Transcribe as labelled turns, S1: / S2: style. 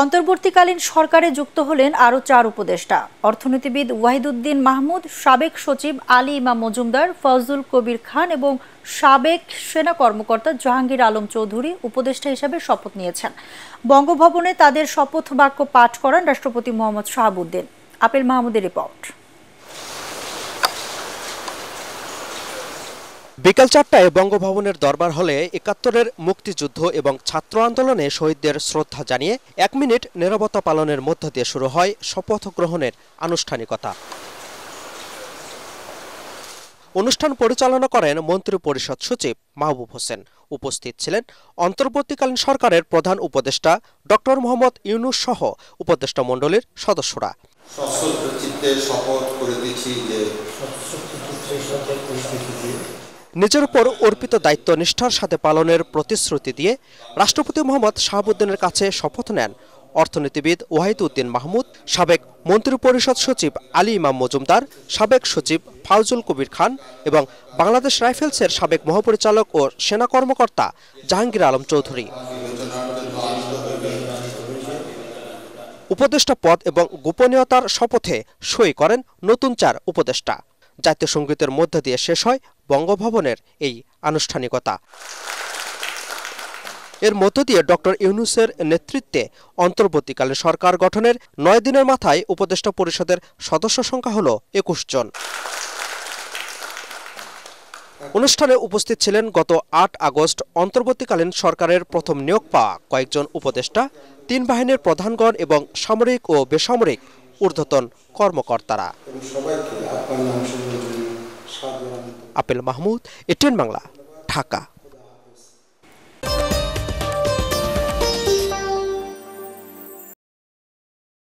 S1: অন্তর্বর্তীকালীন সরকারে যুক্ত হলেন আরও 4 উপদেষ্টা। অর্থনীতিবিদ ওয়াহিদুদ্দিন মাহমুদ, সাবেক সচিব আলী ইমাম মজুমদার, ফজলুল কবির খান এবং সাবেক সেনা কর্মকর্তা জাহাঙ্গীর আলম চৌধুরী উপদেষ্টা হিসেবে শপথ নিয়েছেন। বঙ্গভবনে তাদের শপথ বাক্য পাঠ করান রাষ্ট্রপতি মোহাম্মদ শাহাবুদ্দিন। আপেল মাহমুদের রিপোর্ট।
S2: বিকাল 4টায় বঙ্গভবনের দরবার হলে ৭১-এর মুক্তিযুদ্ধ এবং ছাত্র আন্দোলনে শহীদদের শ্রদ্ধা জানিয়ে 1 মিনিট নীরবতা পালনের মধ্য দিয়ে শুরু হয় শপথ গ্রহণের আনুষ্ঠানিকতা। অনুষ্ঠান পরিচালনা করেন মন্ত্রিপরিষদ সচিব মাহবুব হোসেন। উপস্থিত ছিলেন অন্তর্বর্তীকালীন সরকারের প্রধান উপদেষ্টা ডক্টর মোহাম্মদ ইউনূস সহ উপদেষ্টা মণ্ডলীর সদস্যরা। নিজের উপর অর্পিত দায়িত্ব নিষ্ঠার সাথে পালনের প্রতিশ্রুতি দিয়ে রাষ্ট্রপতি মোহাম্মদ শাহাবুদ্দিনের কাছে শপথ নেন অর্থনীতিবিদ ওয়াহিদুদ্দিন মাহমুদ, সাবেক মন্ত্রিপরিষদ সচিব আলী ইমাম মজুমদার, সাবেক সচিব ফজলুল কবির খান এবং বাংলাদেশ রাইফেলসের সাবেক মহাপরিচালক ও সেনা কর্মকর্তা জাহাঙ্গীর আলম চৌধুরী। উপদেষ্টা পদ এবং গোপনীয়তার শপথে সই করেন নতুন 4 উপদেষ্টা। জাতীয় সংগীতের মধ্য দিয়ে শেষ হয় বঙ্গভবনের এই আনুষ্ঠানিকতা। এর মধ্য দিয়ে ডক্টর ইউনূসের নেতৃত্বে অন্তর্বর্তীকালীন সরকার গঠনের 9 দিনের মাথায় উপদেষ্টা পরিষদের সদস্য সংখ্যা হল 21 জন। অনুষ্ঠানে উপস্থিত ছিলেন গত 8 আগস্ট অন্তর্বর্তীকালীন সরকারের প্রথম নিয়োগ পাওয়া কয়েকজন উপদেষ্টা, 3 বাহিনীর প্রধানগণ এবং সামরিক ও বেসামরিক ঊর্ধ্বতন কর্মকর্তারা। Apple Mahmud, ATN Bangla, Dhaka.